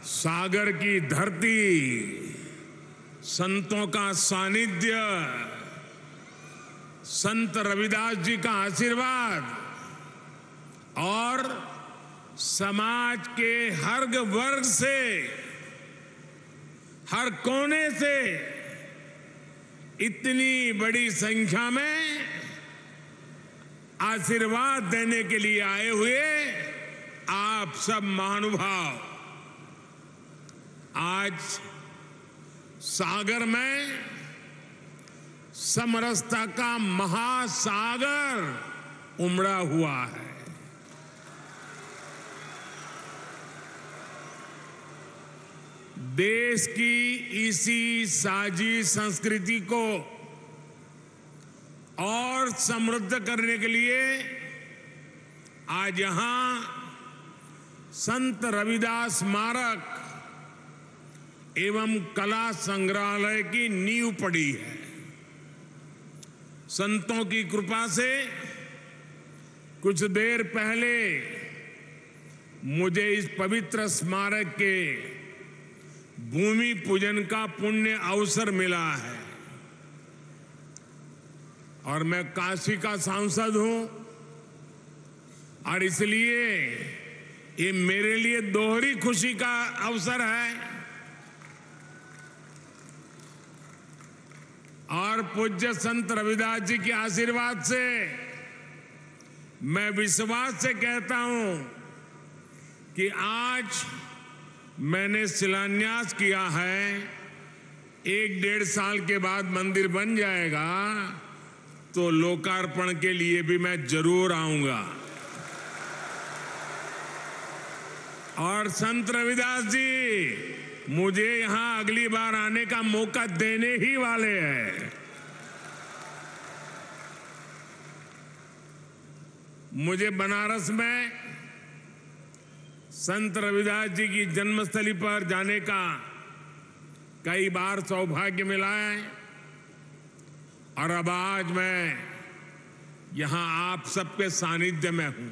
सागर की धरती, संतों का सानिध्य, संत रविदास जी का आशीर्वाद और समाज के हर वर्ग से, हर कोने से इतनी बड़ी संख्या में आशीर्वाद देने के लिए आए हुए आप सब महानुभाव, आज सागर में समरसता का महासागर उमड़ा हुआ है। देश की इसी साझी संस्कृति को और समृद्ध करने के लिए आज यहां संत रविदास स्मारक एवं कला संग्रहालय की नींव पड़ी है। संतों की कृपा से कुछ देर पहले मुझे इस पवित्र स्मारक के भूमि पूजन का पुण्य अवसर मिला है और मैं काशी का सांसद हूं और इसलिए ये मेरे लिए दोहरी खुशी का अवसर है और पूज्य संत रविदास जी के आशीर्वाद से मैं विश्वास से कहता हूं कि आज मैंने शिलान्यास किया है, 1-1.5 साल के बाद मंदिर बन जाएगा तो लोकार्पण के लिए भी मैं जरूर आऊंगा। और संत रविदास जी मुझे यहां अगली बार आने का मौका देने ही वाले हैं। मुझे बनारस में संत रविदास जी की जन्मस्थली पर जाने का कई बार सौभाग्य मिला है और अब आज मैं यहां आप सबके सानिध्य में हूं।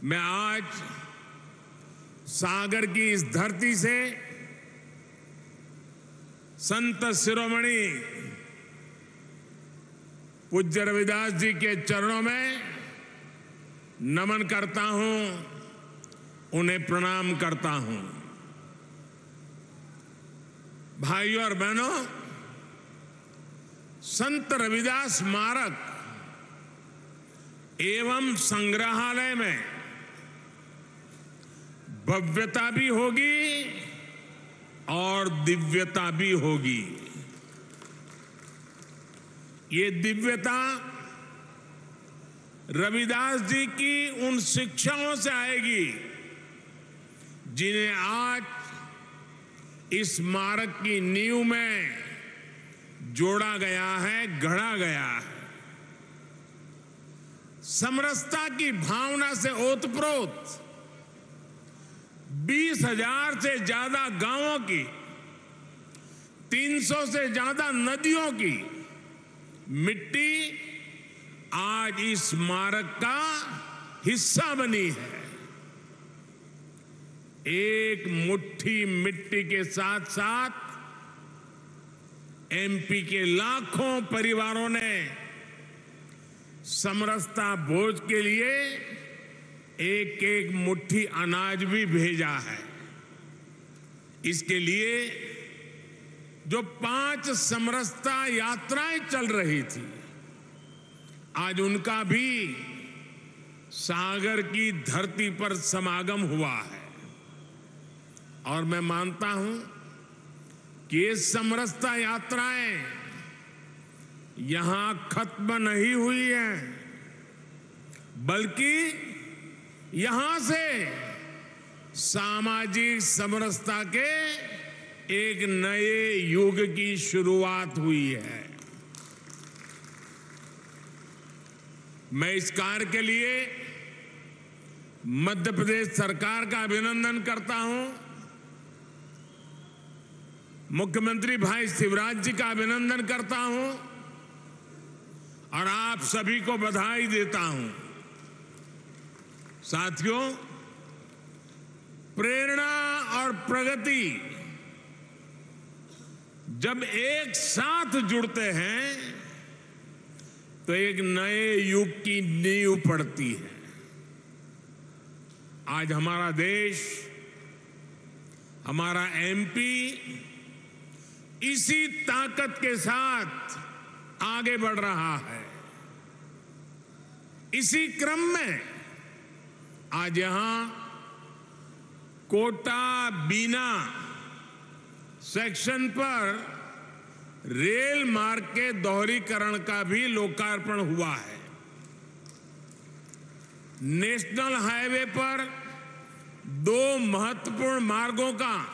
मैं आज सागर की इस धरती से संत शिरोमणि पूज्य रविदास जी के चरणों में नमन करता हूं, उन्हें प्रणाम करता हूं। भाइयों और बहनों, संत रविदास स्मारक एवं संग्रहालय में भव्यता भी होगी और दिव्यता भी होगी। ये दिव्यता रविदास जी की उन शिक्षाओं से आएगी जिन्हें आज इस स्मारक की नींव में जोड़ा गया है, गढ़ा गया है। समरसता की भावना से ओतप्रोत 20,000 से ज्यादा गांवों की, 300 से ज्यादा नदियों की मिट्टी आज इस स्मारक का हिस्सा बनी है। एक मुट्ठी मिट्टी के साथ साथ एमपी के लाखों परिवारों ने समरसता भोज के लिए एक एक मुट्ठी अनाज भी भेजा है। इसके लिए जो 5 समरसता यात्राएं चल रही थी, आज उनका भी सागर की धरती पर समागम हुआ है। और मैं मानता हूं कि ये समरसता यात्राएं यहां खत्म नहीं हुई हैं, बल्कि यहां से सामाजिक समरसता के एक नए युग की शुरुआत हुई है। मैं इस कार्य के लिए मध्य प्रदेश सरकार का अभिनंदन करता हूं, मुख्यमंत्री भाई शिवराज जी का अभिनंदन करता हूं और आप सभी को बधाई देता हूं। साथियों, प्रेरणा और प्रगति जब एक साथ जुड़ते हैं तो एक नए युग की नींव पड़ती है। आज हमारा देश, हमारा एमपी इसी ताकत के साथ आगे बढ़ रहा है। इसी क्रम में आज यहां कोटा बीना सेक्शन पर रेल मार्ग के दोहरीकरण का भी लोकार्पण हुआ है। नेशनल हाईवे पर 2 महत्वपूर्ण मार्गों का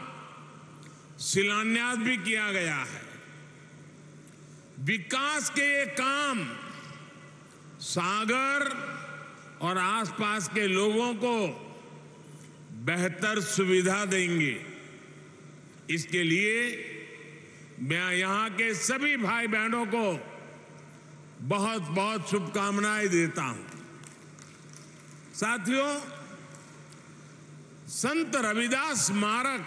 शिलान्यास भी किया गया है। विकास के ये काम सागर और आसपास के लोगों को बेहतर सुविधा देंगे। इसके लिए मैं यहां के सभी भाई बहनों को बहुत बहुत शुभकामनाएं देता हूं। साथियों, संत रविदास स्मारक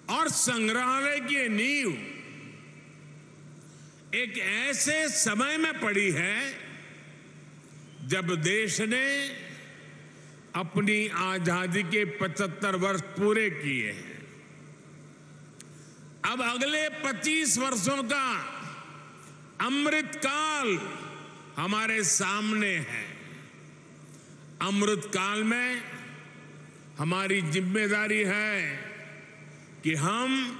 और संग्रहालय की नींव एक ऐसे समय में पड़ी है जब देश ने अपनी आजादी के 75 वर्ष पूरे किए हैं। अब अगले 25 वर्षों का अमृत काल हमारे सामने है। अमृत काल में हमारी जिम्मेदारी है कि हम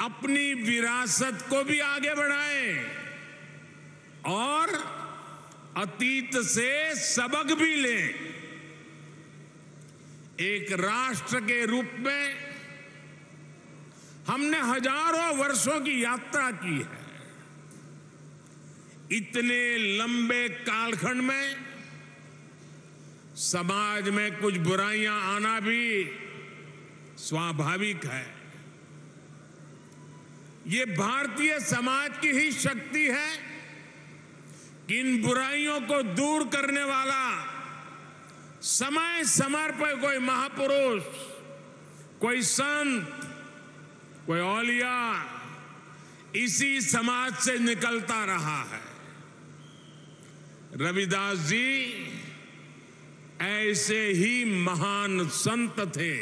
अपनी विरासत को भी आगे बढ़ाएं और अतीत से सबक भी लें। एक राष्ट्र के रूप में हमने हजारों वर्षों की यात्रा की है। इतने लंबे कालखंड में समाज में कुछ बुराइयां आना भी स्वाभाविक है। ये भारतीय समाज की ही शक्ति है कि इन बुराइयों को दूर करने वाला समय समय पर कोई महापुरुष, कोई संत, कोई औलिया इसी समाज से निकलता रहा है। रविदास जी ऐसे ही महान संत थे।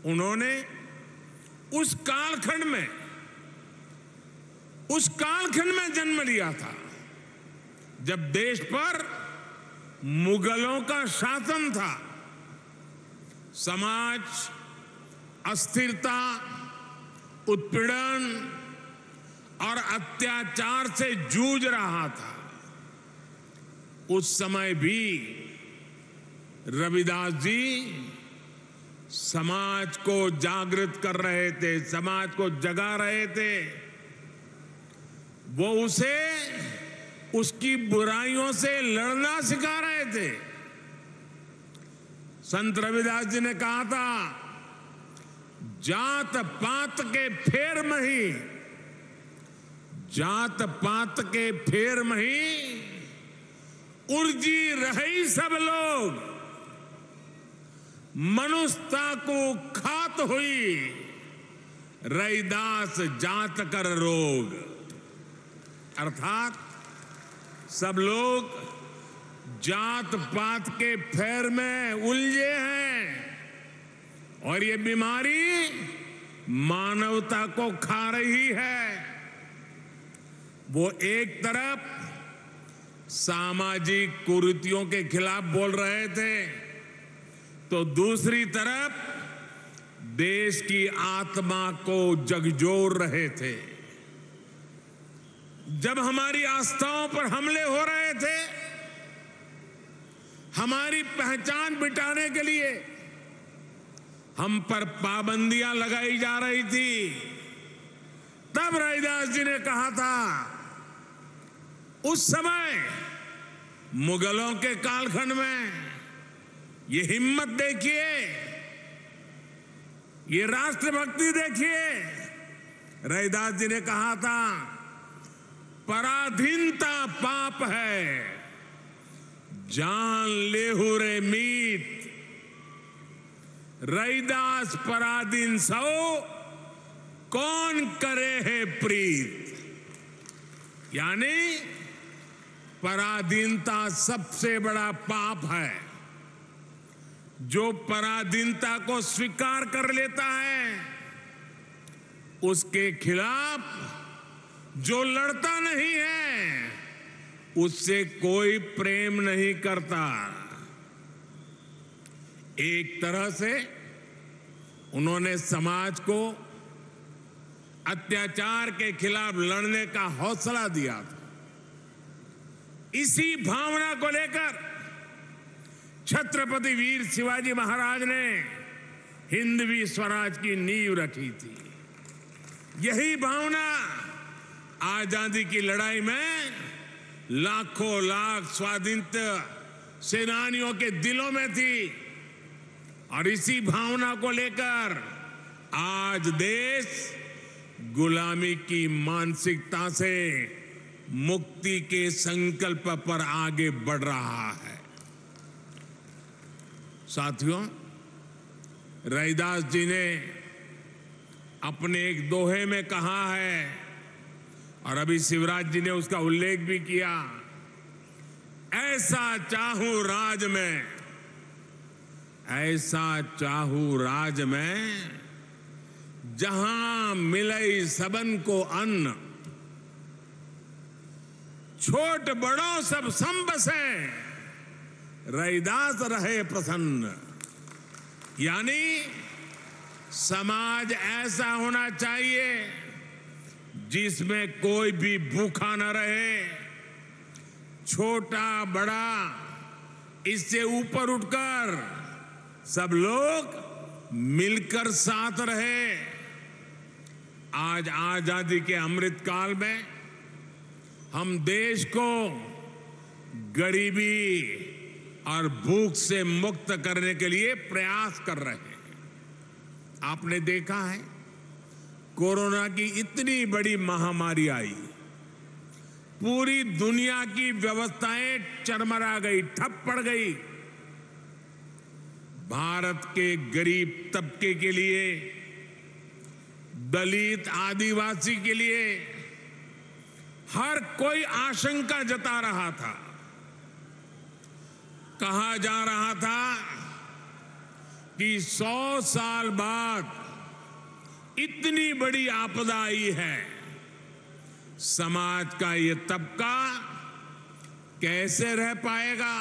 उन्होंने उस कालखंड में जन्म लिया था जब देश पर मुगलों का शासन था। समाज अस्थिरता, उत्पीड़न और अत्याचार से जूझ रहा था। उस समय भी रविदास जी समाज को जागृत कर रहे थे, समाज को जगा रहे थे। वो उसे उसकी बुराइयों से लड़ना सिखा रहे थे। संत रविदास जी ने कहा था, जात पात के फेर मही, जात पात के फेर मही, उर्जी रही सब लोग, मनुष्यता को खात हुई, रैदास जात कर रोग। अर्थात सब लोग जात पात के फेर में उलझे हैं और ये बीमारी मानवता को खा रही है। वो एक तरफ सामाजिक कुरीतियों के खिलाफ बोल रहे थे तो दूसरी तरफ देश की आत्मा को झकझोर रहे थे। जब हमारी आस्थाओं पर हमले हो रहे थे, हमारी पहचान मिटाने के लिए हम पर पाबंदियां लगाई जा रही थी, तब रविदास जी ने कहा था, उस समय मुगलों के कालखंड में, ये हिम्मत देखिए, ये राष्ट्रभक्ति देखिए। रविदास जी ने कहा था, पराधीनता पाप है, जान लेहु रे मीत। रैदास पराधीन सो कौन करे है प्रीत। यानी पराधीनता सबसे बड़ा पाप है। जो पराधीनता को स्वीकार कर लेता है उसके खिलाफ जो लड़ता नहीं है उससे कोई प्रेम नहीं करता। एक तरह से उन्होंने समाज को अत्याचार के खिलाफ लड़ने का हौसला दिया था। इसी भावना को लेकर छत्रपति वीर शिवाजी महाराज ने हिंदवी स्वराज की नींव रखी थी। यही भावना आजादी की लड़ाई में लाखों लाख स्वाधीनता सेनानियों के दिलों में थी और इसी भावना को लेकर आज देश गुलामी की मानसिकता से मुक्ति के संकल्प पर आगे बढ़ रहा है। साथियों, रैदास जी ने अपने एक दोहे में कहा है और अभी शिवराज जी ने उसका उल्लेख भी किया, ऐसा चाहूं राज में, ऐसा चाहूं राज में, जहां मिले सबन को अन्न, छोट बड़ों सब सम बसे, रैदास रहे प्रसन्न। यानी समाज ऐसा होना चाहिए जिसमें कोई भी भूखा न रहे, छोटा बड़ा इससे ऊपर उठकर सब लोग मिलकर साथ रहे। आज आजादी के अमृत काल में हम देश को गरीबी और भूख से मुक्त करने के लिए प्रयास कर रहे हैं। आपने देखा है कोरोना की इतनी बड़ी महामारी आई, पूरी दुनिया की व्यवस्थाएं चरमरा गई, ठप पड़ गई। भारत के गरीब तबके के लिए, दलित आदिवासी के लिए हर कोई आशंका जता रहा था। कहा जा रहा था कि 100 साल बाद इतनी बड़ी आपदा आई है, समाज का ये तबका कैसे रह पाएगा।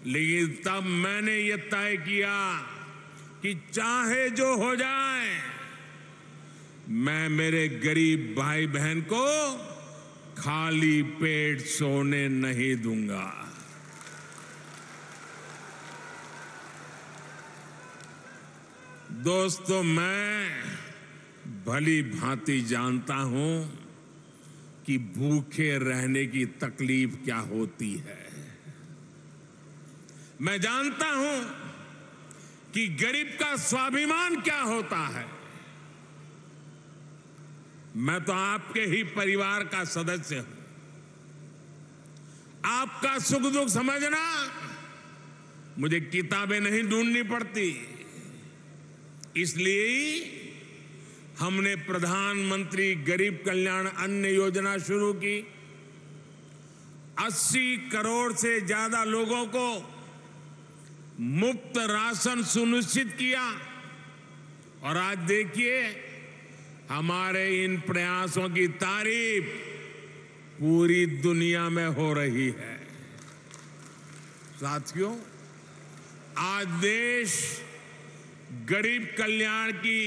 लेकिन तब मैंने ये तय किया कि चाहे जो हो जाए, मैं मेरे गरीब भाई बहन को खाली पेट सोने नहीं दूंगा। दोस्तों, मैं भली भांति जानता हूं कि भूखे रहने की तकलीफ क्या होती है। मैं जानता हूं कि गरीब का स्वाभिमान क्या होता है। मैं तो आपके ही परिवार का सदस्य हूं। आपका सुख दुख समझना मुझे किताबें नहीं ढूंढनी पड़ती। इसलिए हमने प्रधानमंत्री गरीब कल्याण अन्न योजना शुरू की। 80 करोड़ से ज्यादा लोगों को मुफ्त राशन सुनिश्चित किया और आज देखिए हमारे इन प्रयासों की तारीफ पूरी दुनिया में हो रही है। साथियों, आज देश गरीब कल्याण की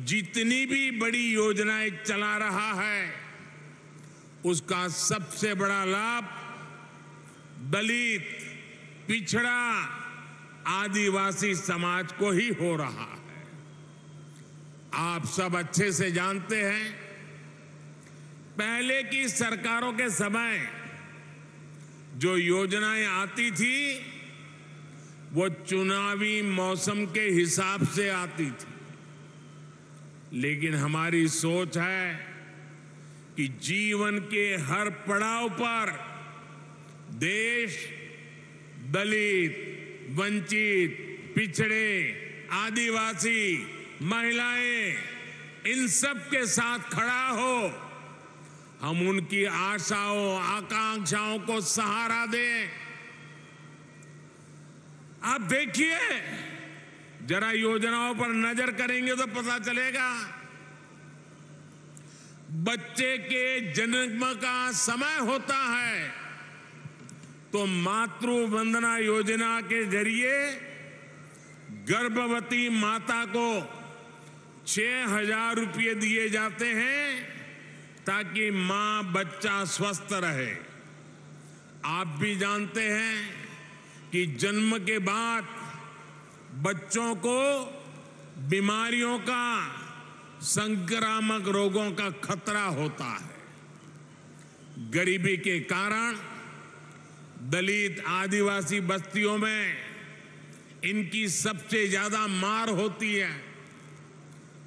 जितनी भी बड़ी योजनाएं चला रहा है, उसका सबसे बड़ा लाभ दलित, पिछड़ा, आदिवासी समाज को ही हो रहा है। आप सब अच्छे से जानते हैं, पहले की सरकारों के समय जो योजनाएं आती थी वो चुनावी मौसम के हिसाब से आती थी। लेकिन हमारी सोच है कि जीवन के हर पड़ाव पर देश दलित, वंचित, पिछड़े, आदिवासी, महिलाएं, इन सब के साथ खड़ा हो। हम उनकी आशाओं, आकांक्षाओं को सहारा दें। आप देखिए, जरा योजनाओं पर नजर करेंगे तो पता चलेगा। बच्चे के जन्म का समय होता है तो मातृ वंदना योजना के जरिए गर्भवती माता को 6,000 रुपये दिए जाते हैं ताकि मां बच्चा स्वस्थ रहे। आप भी जानते हैं कि जन्म के बाद बच्चों को बीमारियों का, संक्रामक रोगों का खतरा होता है। गरीबी के कारण दलित, आदिवासी बस्तियों में इनकी सबसे ज्यादा मार होती है।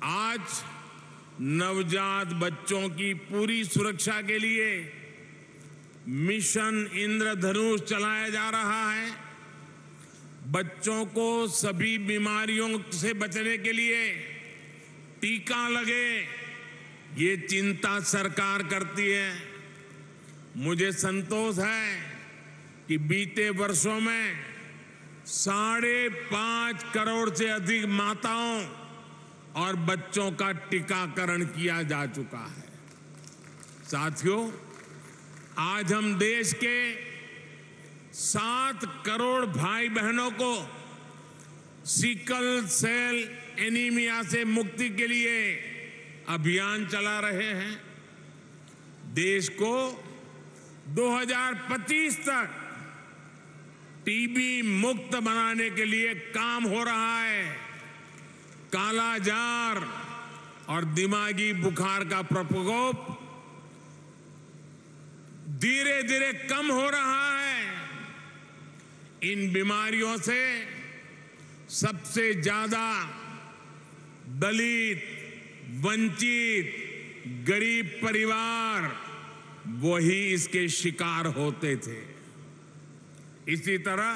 आज नवजात बच्चों की पूरी सुरक्षा के लिए मिशन इंद्रधनुष चलाया जा रहा है। बच्चों को सभी बीमारियों से बचने के लिए टीका लगे, ये चिंता सरकार करती है। मुझे संतोष है कि बीते वर्षों में 5.5 करोड़ से अधिक माताओं और बच्चों का टीकाकरण किया जा चुका है। साथियों, आज हम देश के 7 करोड़ भाई बहनों को सिकल सेल एनीमिया से मुक्ति के लिए अभियान चला रहे हैं। देश को 2025 तक टीबी मुक्त बनाने के लिए काम हो रहा है। कालाजार और दिमागी बुखार का प्रकोप धीरे धीरे कम हो रहा है। इन बीमारियों से सबसे ज्यादा दलित, वंचित, गरीब परिवार वही इसके शिकार होते थे। इसी तरह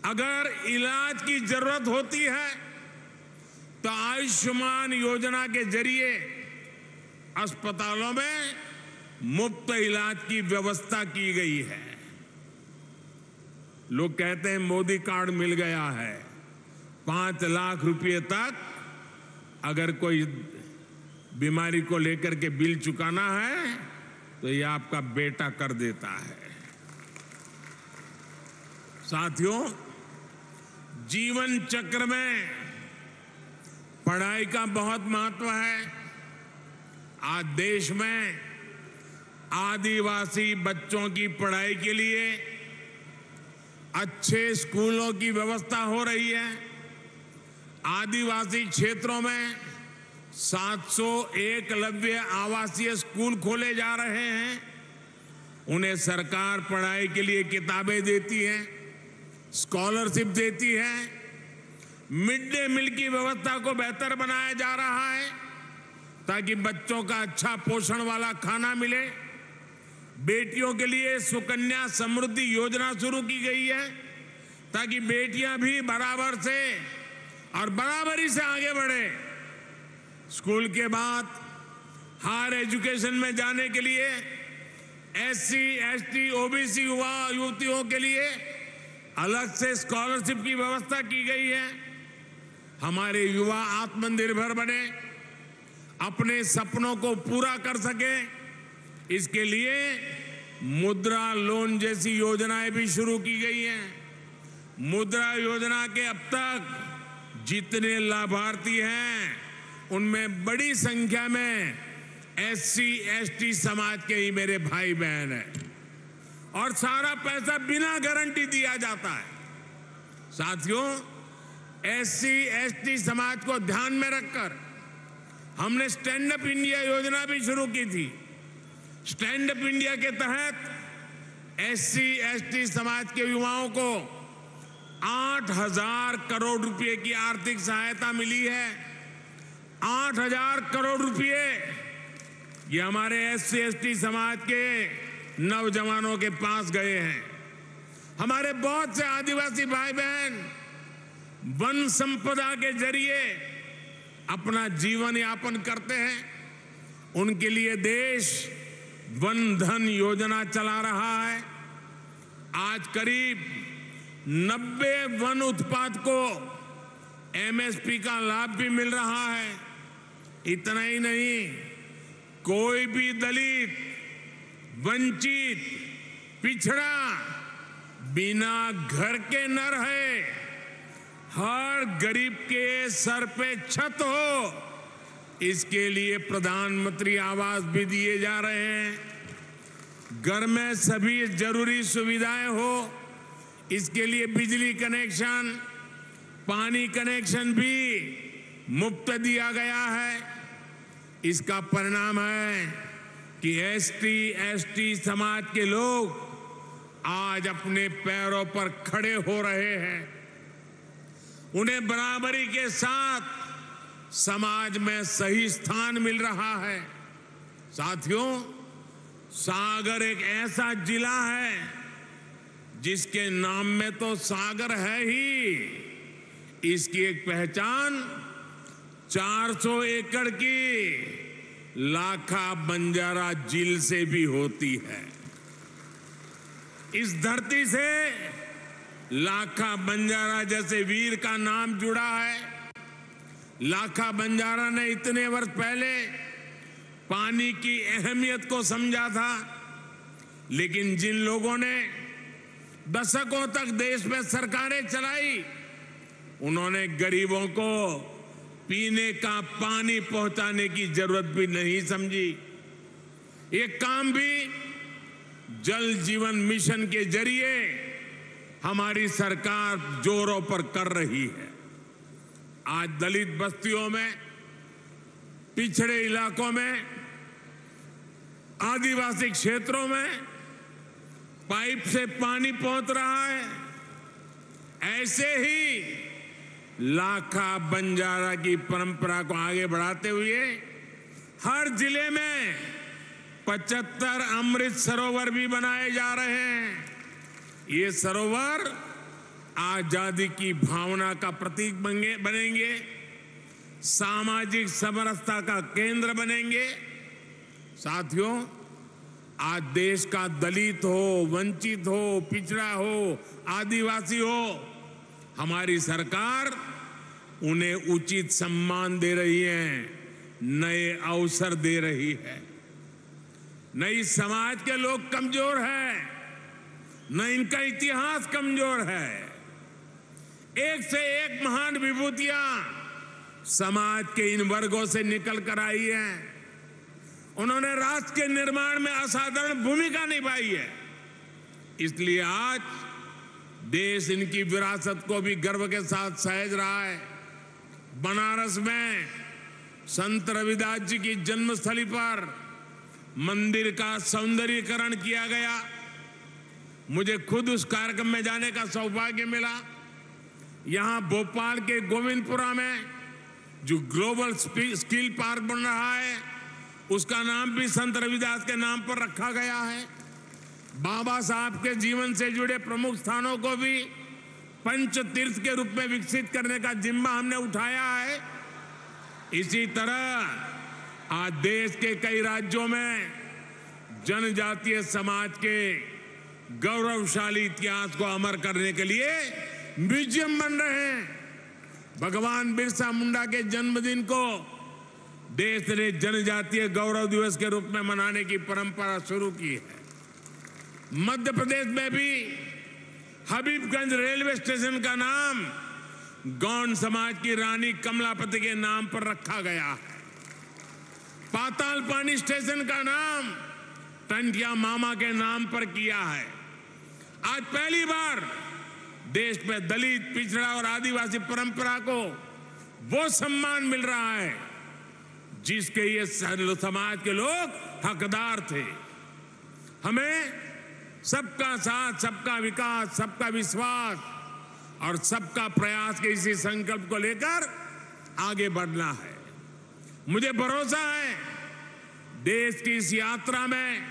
अगर इलाज की जरूरत होती है तो आयुष्मान योजना के जरिए अस्पतालों में मुफ्त इलाज की व्यवस्था की गई है। लोग कहते हैं मोदी कार्ड मिल गया है। 5 लाख रुपए तक अगर कोई बीमारी को लेकर के बिल चुकाना है तो ये आपका बेटा कर देता है। साथियों, जीवन चक्र में पढ़ाई का बहुत महत्व है। आज देश में आदिवासी बच्चों की पढ़ाई के लिए अच्छे स्कूलों की व्यवस्था हो रही है। आदिवासी क्षेत्रों में 700 एकलव्य आवासीय स्कूल खोले जा रहे हैं। उन्हें सरकार पढ़ाई के लिए किताबें देती है, स्कॉलरशिप देती है। मिड डे मील की व्यवस्था को बेहतर बनाया जा रहा है ताकि बच्चों का अच्छा पोषण वाला खाना मिले। बेटियों के लिए सुकन्या समृद्धि योजना शुरू की गई है ताकि बेटियां भी बराबर से और बराबरी से आगे बढ़े। स्कूल के बाद हायर एजुकेशन में जाने के लिए एससी, एसटी, ओबीसी युवा युवतियों के लिए अलग से स्कॉलरशिप की व्यवस्था की गई है। हमारे युवा आत्मनिर्भर बने, अपने सपनों को पूरा कर सके, इसके लिए मुद्रा लोन जैसी योजनाएं भी शुरू की गई हैं। मुद्रा योजना के अब तक जितने लाभार्थी हैं उनमें बड़ी संख्या में एससी, एसटी समाज के ही मेरे भाई बहन हैं और सारा पैसा बिना गारंटी दिया जाता है। साथियों, एससी, एसटी समाज को ध्यान में रखकर हमने स्टैंड अप इंडिया योजना भी शुरू की थी। स्टैंड अप इंडिया के तहत एससी, एसटी समाज के युवाओं को 8,000 करोड़ रुपए की आर्थिक सहायता मिली है। 8,000 करोड़ रुपए ये हमारे एससी, एसटी समाज के नौजवानों के पास गए हैं। हमारे बहुत से आदिवासी भाई बहन वन संपदा के जरिए अपना जीवन यापन करते हैं, उनके लिए देश वन धन योजना चला रहा है। आज करीब 90 वन उत्पाद को एमएसपी का लाभ भी मिल रहा है। इतना ही नहीं, कोई भी दलित, वंचित, पिछड़ा बिना घर के न रहे। हर गरीब के सर पे छत हो, इसके लिए प्रधानमंत्री आवास भी दिए जा रहे हैं। घर में सभी जरूरी सुविधाएं हो, इसके लिए बिजली कनेक्शन, पानी कनेक्शन भी मुफ्त दिया गया है। इसका परिणाम है कि एसटी, एसटी समाज के लोग आज अपने पैरों पर खड़े हो रहे हैं। उन्हें बराबरी के साथ समाज में सही स्थान मिल रहा है। साथियों, सागर एक ऐसा जिला है जिसके नाम में तो सागर है ही, इसकी एक पहचान 400 एकड़ की लाखा बंजारा झील से भी होती है। इस धरती से लाखा बंजारा जैसे वीर का नाम जुड़ा है। लाखा बंजारा ने इतने वर्ष पहले पानी की अहमियत को समझा था, लेकिन जिन लोगों ने दशकों तक देश में सरकारें चलाई, उन्होंने गरीबों को पीने का पानी पहुंचाने की जरूरत भी नहीं समझी। ये काम भी जल जीवन मिशन के जरिए हमारी सरकार जोरों पर कर रही है। आज दलित बस्तियों में, पिछड़े इलाकों में, आदिवासी क्षेत्रों में पाइप से पानी पहुंच रहा है। ऐसे ही लाखा बंजारा की परंपरा को आगे बढ़ाते हुए हर जिले में 75 अमृत सरोवर भी बनाए जा रहे हैं। ये सरोवर आजादी की भावना का प्रतीक बनेंगे, सामाजिक समरसता का केंद्र बनेंगे। साथियों, आज देश का दलित हो, वंचित हो, पिछड़ा हो, आदिवासी हो, हमारी सरकार उन्हें उचित सम्मान दे रही है, नए अवसर दे रही है। नई समाज के लोग कमजोर हैं, न इनका इतिहास कमजोर है। एक से एक महान विभूतियां समाज के इन वर्गों से निकल कर आई हैं। उन्होंने राष्ट्र के निर्माण में असाधारण भूमिका निभाई है। इसलिए आज देश इनकी विरासत को भी गर्व के साथ सहेज रहा है। बनारस में संत रविदास जी की जन्मस्थली पर मंदिर का सौंदर्यीकरण किया गया। मुझे खुद उस कार्यक्रम में जाने का सौभाग्य मिला। यहां भोपाल के गोविंदपुरा में जो ग्लोबल स्किल पार्क बन रहा है, उसका नाम भी संत रविदास के नाम पर रखा गया है। बाबा साहब के जीवन से जुड़े प्रमुख स्थानों को भी पंच तीर्थ के रूप में विकसित करने का जिम्मा हमने उठाया है। इसी तरह आज देश के कई राज्यों में जनजातीय समाज के गौरवशाली इतिहास को अमर करने के लिए म्यूजियम बन रहे हैं। भगवान बिरसा मुंडा के जन्मदिन को देश ने जनजातीय गौरव दिवस के रूप में मनाने की परंपरा शुरू की है। मध्य प्रदेश में भी हबीबगंज रेलवे स्टेशन का नाम गौंड समाज की रानी कमलापति के नाम पर रखा गया है। पाताल पानी स्टेशन का नाम टंटिया मामा के नाम पर किया है। आज पहली बार देश में दलित, पिछड़ा और आदिवासी परंपरा को वो सम्मान मिल रहा है जिसके ये समाज के लोग हकदार थे। हमें सबका साथ, सबका विकास, सबका विश्वास और सबका प्रयास के इसी संकल्प को लेकर आगे बढ़ना है। मुझे भरोसा है देश की इस यात्रा में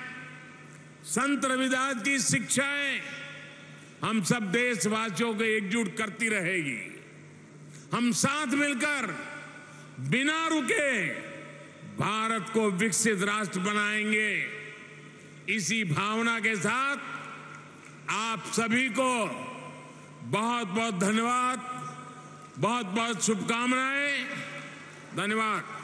संत रविदास की शिक्षाएं हम सब देशवासियों को एकजुट करती रहेगी। हम साथ मिलकर बिना रुके भारत को विकसित राष्ट्र बनाएंगे। इसी भावना के साथ आप सभी को बहुत बहुत धन्यवाद, बहुत बहुत शुभकामनाएं। धन्यवाद।